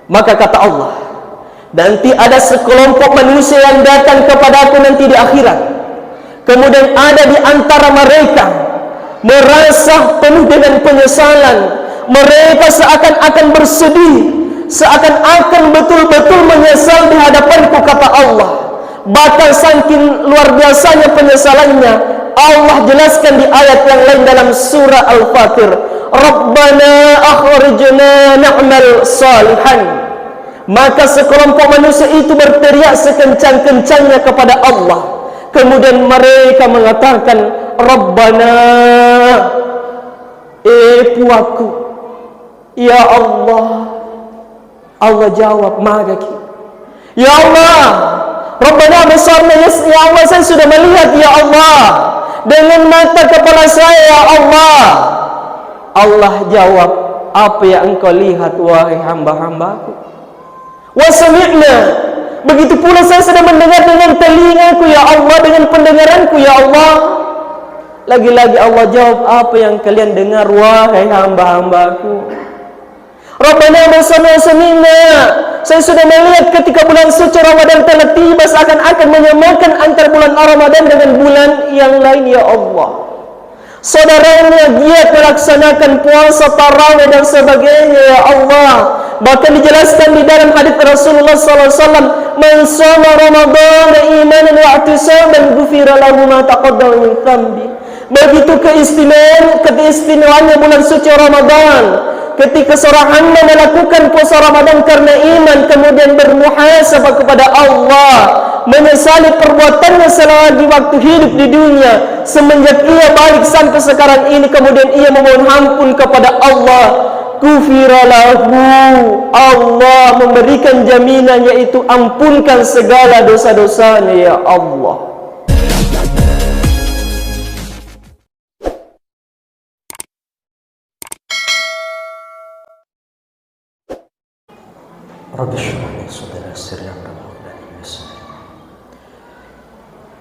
Maka kata Allah, nanti ada sekelompok manusia yang datang kepada aku nanti di akhirat. Kemudian ada di antara mereka merasa penuh dengan penyesalan. Mereka seakan-akan bersedih, seakan-akan betul-betul menyesal di hadapanku, kata Allah. Bahkan saking luar biasanya penyesalannya, Allah jelaskan di ayat yang lain dalam surah Al-Fatir, Rabbana akhrijna na'mal salihan. Maka sekelompok manusia itu berteriak sekencang-kencangnya kepada Allah. Kemudian mereka mengatakan, Rabbana, Puaku, ya Allah. Allah jawab, maka ya Allah, Rabbana besarnya, ya Allah, saya sudah melihat ya Allah dengan mata kepala saya ya Allah. Allah jawab, apa yang engkau lihat wahai hamba-hambaku? Wasami'na, begitu pula saya sudah mendengar dengan telingaku ya Allah, dengan pendengaranku ya Allah. Lagi-lagi Allah jawab, apa yang kalian dengar wahai hamba-hambaku? Rabbana wasami'na, saya sudah melihat ketika bulan suci Ramadan telah tiba, seakan-akan menyamakan antara bulan Ramadan dengan bulan yang lain ya Allah. Saudaranya giat melaksanakan puasa, tarawih dan sebagainya ya Allah. Bahkan dijelaskan di dalam hadis Rasulullah SAW, man shoma Ramadan imanan wa ihtisaban ghufira lahu ma taqaddama min dhanbi. Begitu keistimewaannya bulan suci Ramadan. Ketika seorang hamba melakukan puasa Ramadan karena iman, kemudian bermuhasabah kepada Allah, menyesali perbuatannya selagi waktu hidup di dunia, semenjak ia balik sampai sekarang ini, kemudian ia memohon ampun kepada Allah, ghufira lahu, Allah memberikan jaminan, yaitu ampunkan segala dosa-dosanya ya Allah.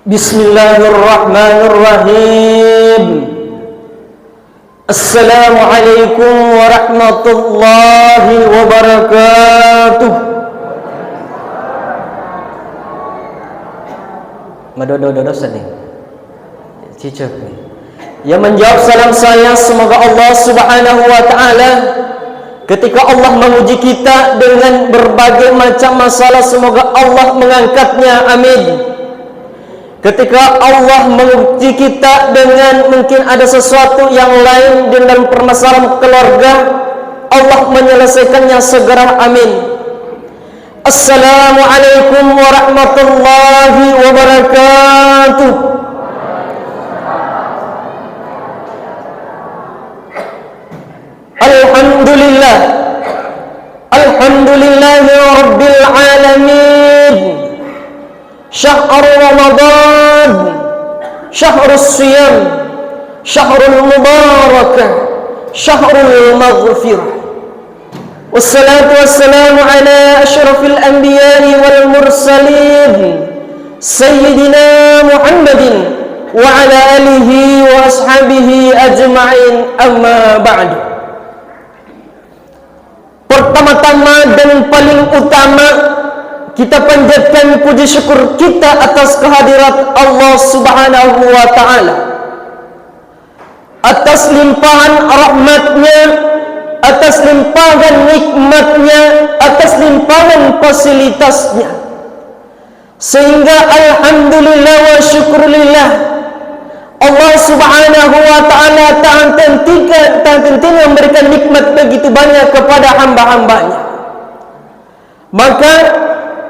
Bismillahirrahmanirrahim. Assalamualaikum warahmatullahi wabarakatuh. Madodo sedih. Cicak nih. Yang menjawab salam saya, semoga Allah Subhanahu wa taala ketika Allah menguji kita dengan berbagai macam masalah, semoga Allah mengangkatnya, amin. Ketika Allah menguji kita dengan mungkin ada sesuatu yang lain dalam permasalahan keluarga, Allah menyelesaikannya segera, amin. Assalamualaikum warahmatullahi wabarakatuh. Alhamdulillah, alhamdulillahi rabbil alamin. Syahr Ramadan, syahrus siyam, syahrul mubarakah, syahrul maghfirah. Wassalatu wassalamu ala asyrafil anbiya'i wal mursalin, sayyidina Muhammadin wa ala alihi wa ashabihi ajma'in, amma ba'du. Pertama-tama dan paling utama, kita panjatkan puji syukur kita atas kehadirat Allah Subhanahu wa ta'ala, atas limpahan rahmatnya, atas limpahan nikmatnya, atas limpahan fasilitasnya, sehingga alhamdulillah wa syukurillah, Allah Subhanahu wa ta'ala tak henti-hentinya memberikan nikmat begitu banyak kepada hamba-hambanya. Maka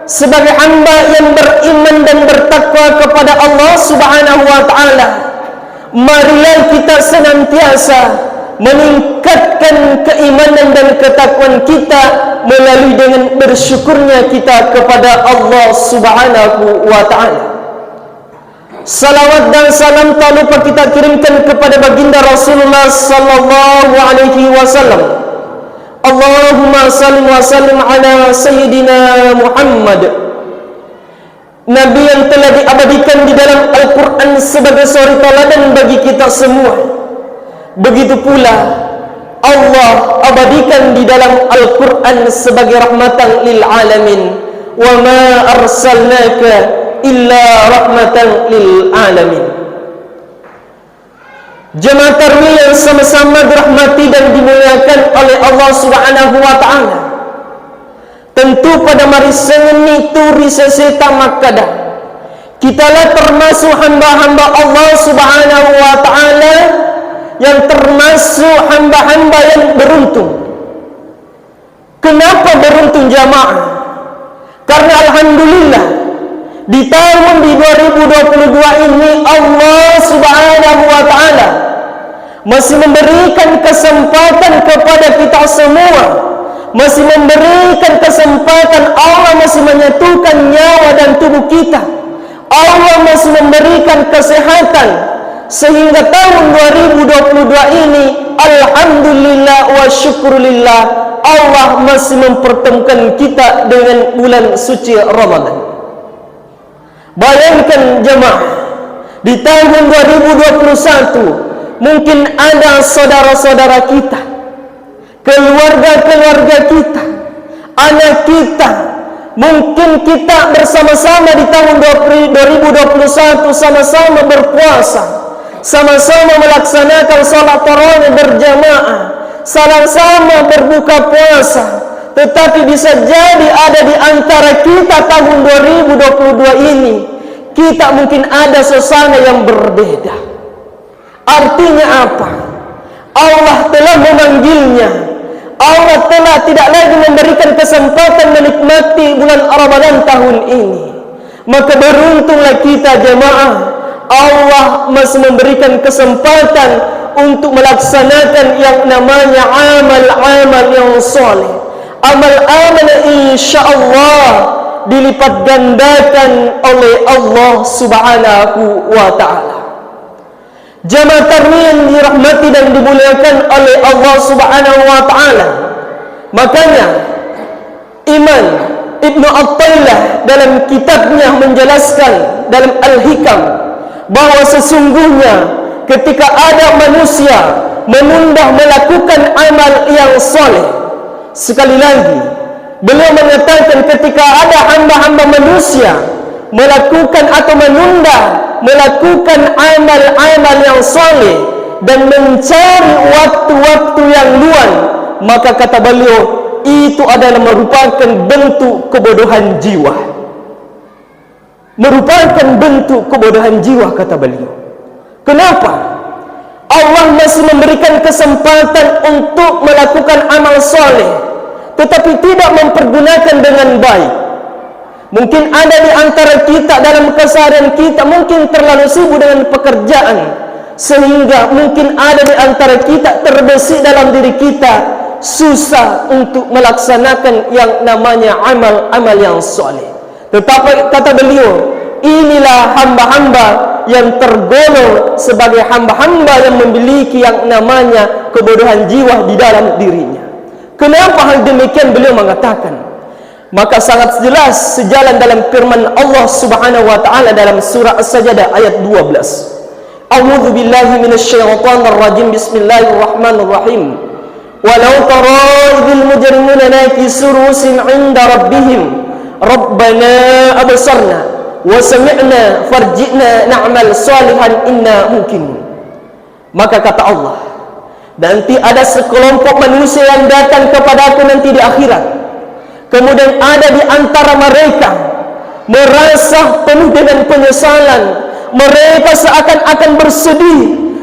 sebagai hamba yang beriman dan bertakwa kepada Allah Subhanahu wa ta'ala, marilah kita senantiasa meningkatkan keimanan dan ketakwaan kita melalui dengan bersyukurnya kita kepada Allah Subhanahu wa ta'ala. Salawat dan salam tak lupa kita kirimkan kepada baginda Rasulullah sallallahu alaihi wasallam. Allahumma salli wa sallim ala Sayyidina Muhammad, Nabi yang telah diabadikan di dalam Al-Quran sebagai suri teladan bagi kita semua. Begitu pula Allah abadikan di dalam Al-Quran sebagai rahmatan lil alamin. Wa ma arsalnaka illa rahmatan lil alamin. Jemaah tarawih yang sama-sama dirahmati dan dimuliakan oleh Allah Subhanahu wa taala. Tentu pada mari sengeni turi seseta makada kitalah termasuk hamba-hamba Allah Subhanahu wa taala yang termasuk hamba-hamba yang beruntung. Kenapa beruntung jamaah? Karena alhamdulillah di tahun 2022 ini Allah Subhanahu wa taala masih memberikan kesempatan kepada kita semua, masih memberikan kesempatan. Allah masih menyatukan nyawa dan tubuh kita. Allah masih memberikan kesehatan sehingga tahun 2022 ini alhamdulillah wa syukurillah Allah masih mempertemukan kita dengan bulan suci Ramadan. Bayangkan jemaah, di tahun 2021 mungkin ada saudara-saudara kita, keluarga-keluarga kita, anak kita. Mungkin kita bersama-sama di tahun 2021 sama-sama berpuasa, sama-sama melaksanakan salat tarawih berjamaah, sama-sama berbuka puasa. Tetapi bisa jadi ada di antara kita tahun 2022 ini, kita mungkin ada suasana yang berbeda. Artinya apa? Allah telah memanggilnya. Allah telah tidak lagi memberikan kesempatan menikmati bulan Ramadan tahun ini. Maka beruntunglah kita jemaah. Allah masih memberikan kesempatan untuk melaksanakan yang namanya amal-amal yang soleh. Amal-amal insyaAllah dilipat gandakan oleh Allah Subhanahu wa ta'ala. Jamaah tarawih yang dirahmati dan dimuliakan oleh Allah Subhanahu wa taala. Makanya Imam Ibnu Athaillah dalam kitabnya menjelaskan dalam Al-Hikam bahwa sesungguhnya ketika ada manusia menunda melakukan amal yang soleh, sekali lagi beliau mengatakan ketika ada hamba-hamba manusia melakukan atau menunda melakukan amal-amal yang soleh dan mencari waktu-waktu yang luang, maka kata beliau itu adalah merupakan bentuk kebodohan jiwa. Merupakan bentuk kebodohan jiwa, kata beliau. Kenapa? Allah masih memberikan kesempatan untuk melakukan amal soleh, tetapi tidak mempergunakan dengan baik. Mungkin ada di antara kita dalam keseharian kita mungkin terlalu sibuk dengan pekerjaan, sehingga mungkin ada di antara kita terbesit dalam diri kita susah untuk melaksanakan yang namanya amal-amal yang soleh. Tetapi kata beliau, inilah hamba-hamba yang tergolong sebagai hamba-hamba yang memiliki yang namanya kebodohan jiwa di dalam dirinya. Kenapa hal demikian beliau mengatakan? Maka sangat jelas sejalan dalam firman Allah Subhanahu wa taala dalam surah As-Sajdah ayat 12. A'udzu billahi minasyaitonir rajim. Bismillahirrahmanirrahim. Walau tara idhil mujrimuna nakisu ru'usihim 'inda rabbihim rabbana absarna wa sami'na farji'na na'mal salihan inna mungkin. Maka kata Allah, nanti ada sekelompok manusia yang datang kepadaku nanti di akhirat. Kemudian ada di antara mereka merasa penuh dengan penyesalan. Mereka seakan-akan bersedih,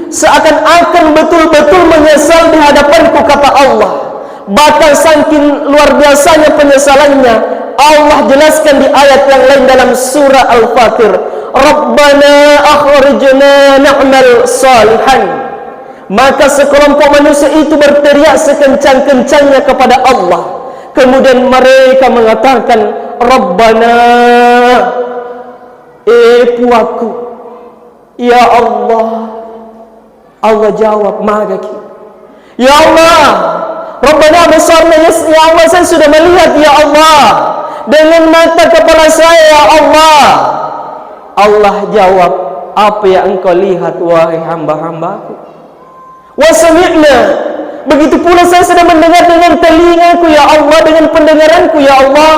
seakan-akan betul-betul menyesal di hadapanku, kata Allah. Bahkan saking luar biasanya penyesalannya, Allah jelaskan di ayat yang lain dalam surah Al-Fatir, Rabbana akhrijna na'mal salihan. Maka sekelompok manusia itu berteriak sekencang-kencangnya kepada Allah. Kemudian mereka mengatakan, Rabbana, Puaku, ya Allah. Allah jawab, magaki, ya Allah, Rabbana besarnya, ya Allah, saya sudah melihat ya Allah dengan mata kepala saya ya Allah. Allah jawab, apa yang engkau lihat wahai hamba-hambaku? Wa sami'na, begitu pula saya sedang mendengar dengan telingaku ya Allah, dengan pendengaranku ya Allah.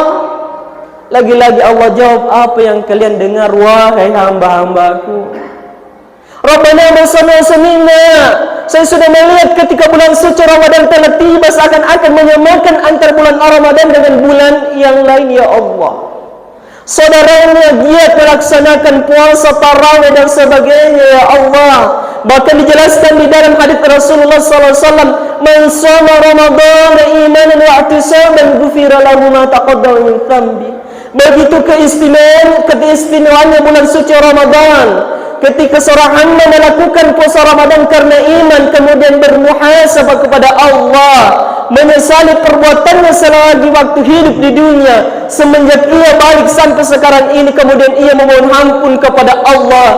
Lagi-lagi Allah jawab, apa yang kalian dengar wahai hamba-hambaku? Rabbana sami'na, saya sudah melihat ketika bulan suci Ramadan telah tiba, seakan-akan menyamakan antara bulan Ramadan dengan bulan yang lain ya Allah. Saudaranya giat melaksanakan puasa, tarawih dan sebagainya ya Allah. Bahkan dijelaskan di dalam hadis Rasulullah SAW, man shoma Ramadhana imanan wa ihtisaban ghufira lahu ma taqaddama min dhanbi. Begitu keistimewaannya bulan suci Ramadan. Ketika seorang hamba melakukan puasa Ramadan karena iman, kemudian bermuhasabah kepada Allah, menyesali perbuatannya selagi waktu hidup di dunia, semenjak ia balik sampai sekarang ini, kemudian ia memohon ampun kepada Allah,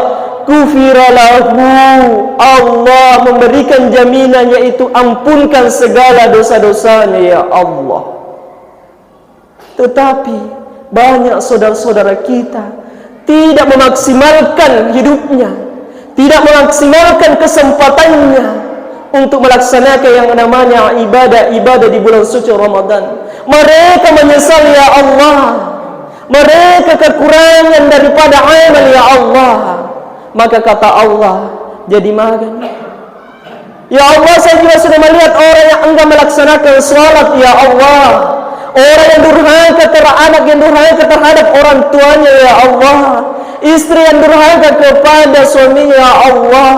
ghufira lahu, Allah memberikan jaminan, yaitu ampunkan segala dosa-dosanya ya Allah. Tetapi banyak saudara-saudara kita tidak memaksimalkan hidupnya, tidak memaksimalkan kesempatannya untuk melaksanakan yang namanya ibadah-ibadah di bulan suci Ramadan. Mereka menyesal ya Allah, mereka kekurangan daripada amal ya Allah. Maka kata Allah, jadi magan. Ya Allah, saya juga sudah melihat orang yang enggan melaksanakan salat ya Allah, orang yang durhaka terhadap anak, yang durhaka terhadap orang tuanya ya Allah, istri yang durhaka kepada suaminya ya Allah,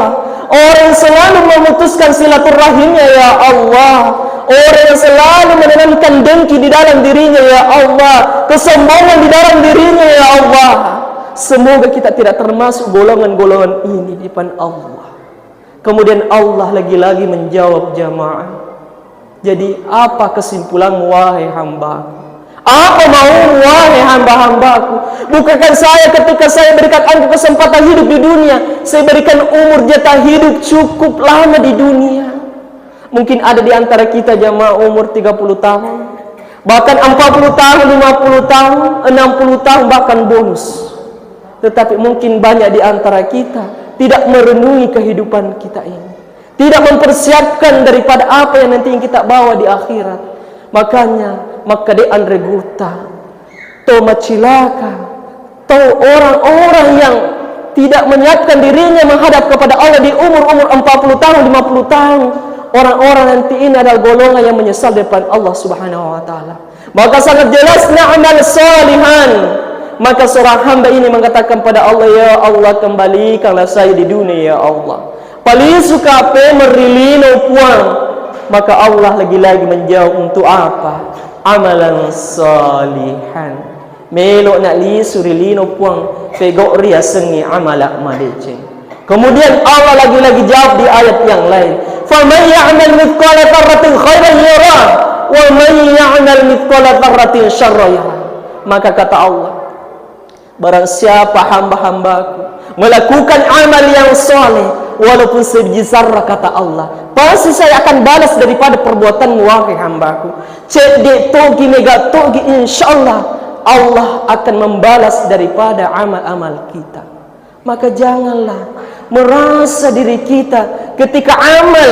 orang yang selalu memutuskan silaturahimnya ya Allah, orang yang selalu menanamkan dengki di dalam dirinya ya Allah, kesombongan di dalam dirinya ya Allah. Semoga kita tidak termasuk golongan-golongan ini di depan Allah. Kemudian Allah lagi-lagi menjawab jamaah. Jadi apa kesimpulanmu wahai hambaku? Apa maumu wahai hamba-hambaku? Bukankah saya ketika saya berikan engkau kesempatan hidup di dunia, saya berikan umur jatah hidup cukup lama di dunia. Mungkin ada di antara kita jamaah umur 30 tahun, bahkan 40 tahun, 50 tahun, 60 tahun, bahkan bonus. Tetapi mungkin banyak di antara kita tidak merenungi kehidupan kita ini, tidak mempersiapkan daripada apa yang nanti kita bawa di akhirat. Makanya maka di andreguta to macilaka to orang-orang yang tidak menyiapkan dirinya menghadap kepada Allah di umur-umur 40 tahun, 50 tahun. Orang-orang nanti ini adalah golongan yang menyesal depan Allah Subhanahu wa taala. Maka sangat jelas na'mal salihan. Maka seorang hamba ini mengatakan pada Allah, ya Allah, kembalikanlah saya di dunia ya Allah. Paling suka apa merilino puang. Maka Allah lagi-lagi menjawab, untuk apa? Amalan salihan. Melok nak li surilino puang pegok ria sengi amalak madece. Kemudian Allah lagi-lagi jawab di ayat yang lain, faman ya'mal mithqala dzarratin khairan yarah wa man ya'mal mithqala dzarratin syarran yarah. Maka kata Allah, barang siapa hamba-hambaku melakukan amal yang soleh walaupun sebiji zarrah, kata Allah, pasti saya akan balas daripada perbuatanmu wahai hambaku. Cek dek togi mega togi, insyaallah Allah akan membalas daripada amal-amal kita. Maka janganlah merasa diri kita ketika amal,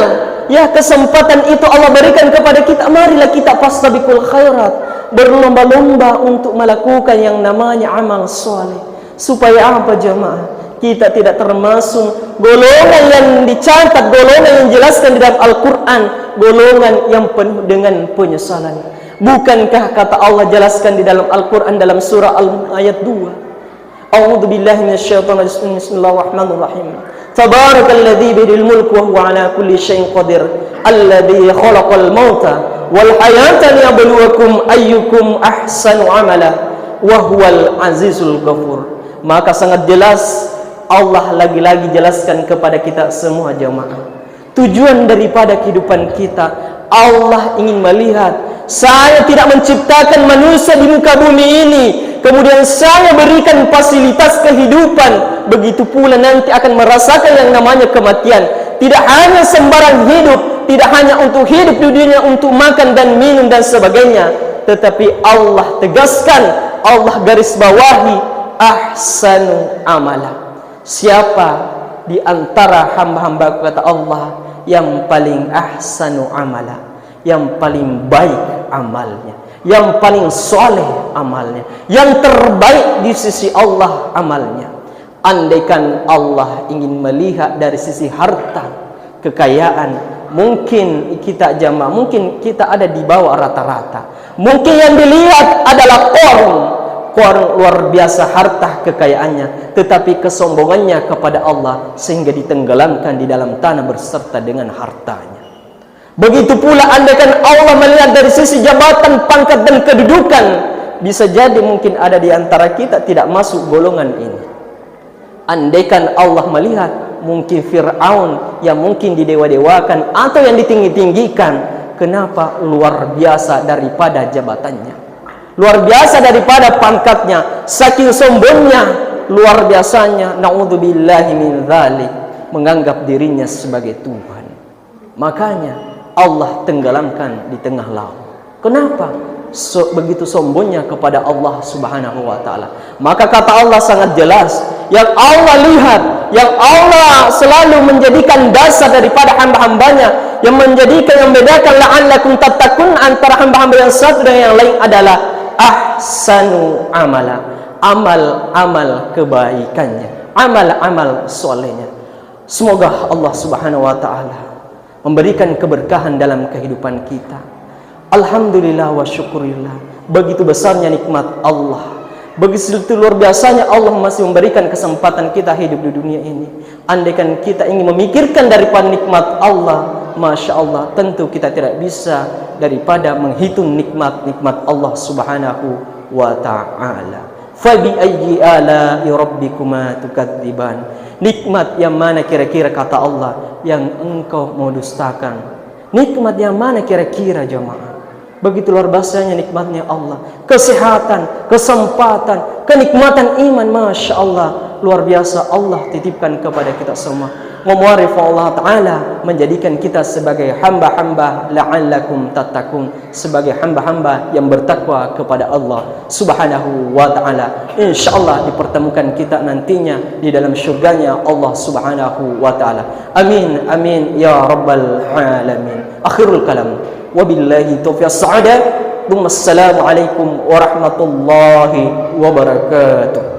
ya kesempatan itu Allah berikan kepada kita, marilah kita fastabiqul khairat, berlomba-lomba untuk melakukan yang namanya amal soleh. Supaya apa jemaah? Kita tidak termasuk golongan yang dicatat, golongan yang dijelaskan di dalam Al-Quran, golongan yang penuh dengan penyesalan. Bukankah kata Allah jelaskan di dalam Al-Quran dalam surah Al-ayat 2, A'udzu billahi minasyaitonir rajim, bismillahirrahmanirrahim, tabarakalladzi biyadihil mulku wa huwa ala kulli syai'in qadir, alladzi khalaqal mauta wal hayata liyabluwakum ayyukum ahsanu amala wa huwal azizul ghafur. Maka sangat jelas Allah lagi-lagi jelaskan kepada kita semua jamaah, tujuan daripada kehidupan kita, Allah ingin melihat, saya tidak menciptakan manusia di muka bumi ini kemudian saya berikan fasilitas kehidupan, begitu pula nanti akan merasakan yang namanya kematian. Tidak hanya sembarang hidup, tidak hanya untuk hidup di dunia, untuk makan dan minum dan sebagainya, tetapi Allah tegaskan, Allah garis bawahi ahsanu amala. Siapa di antara hamba-hamba kata Allah yang paling ahsanu amala, yang paling baik amalnya, yang paling soleh amalnya, yang terbaik di sisi Allah amalnya. Andaikan Allah ingin melihat dari sisi harta, kekayaan, mungkin kita jamaah, mungkin kita ada di bawah rata-rata. Mungkin yang dilihat adalah Qarun luar biasa harta kekayaannya, tetapi kesombongannya kepada Allah sehingga ditenggelamkan di dalam tanah berserta dengan hartanya. Begitu pula andaikan Allah melihat dari sisi jabatan, pangkat dan kedudukan, bisa jadi mungkin ada di antara kita tidak masuk golongan ini. Andaikan Allah melihat mungkin Fir'aun yang mungkin didewa-dewakan atau yang ditinggi-tinggikan, kenapa luar biasa daripada jabatannya, luar biasa daripada pangkatnya, saking sombongnya, luar biasanya, na'udzubillahi min dzalik, menganggap dirinya sebagai Tuhan. Makanya Allah tenggelamkan di tengah laut. Kenapa? Begitu sombongnya kepada Allah Subhanahu wa taala. Maka kata Allah sangat jelas, yang Allah lihat, yang Allah selalu menjadikan dasar daripada hamba-hambanya, yang menjadikan, yang membedakan la'allakum tattaqun antara hamba-hamba yang satu dengan yang lain adalah ahsanu amala, amal-amal kebaikannya, amal-amal solehnya. Semoga Allah Subhanahu wa taala memberikan keberkahan dalam kehidupan kita. Alhamdulillah wa syukurillah, begitu besarnya nikmat Allah, begitu luar biasanya Allah masih memberikan kesempatan kita hidup di dunia ini. Andaikan kita ingin memikirkan daripada nikmat Allah, Masya Allah, tentu kita tidak bisa daripada menghitung nikmat-nikmat Allah Subhanahu wa ta'ala. Fabi ayyi ala'i rabbikuma tukadziban. Nikmat yang mana kira-kira kata Allah yang engkau mau dustakan? Nikmat yang mana kira-kira jemaah? Begitu luar biasanya nikmatnya Allah. Kesehatan, kesempatan, kenikmatan iman, Masya Allah, luar biasa Allah titipkan kepada kita semua. Memuarif Allah Ta'ala menjadikan kita sebagai hamba-hamba la'allakum tattaqun, sebagai hamba-hamba yang bertakwa kepada Allah Subhanahu wa Ta'ala. InsyaAllah dipertemukan kita nantinya di dalam syurganya Allah Subhanahu wa Ta'ala. Amin, amin ya rabbal alamin. Akhirul kalam, wabillahi taufiq as-sa'adah. Assalamualaikum warahmatullahi wabarakatuh.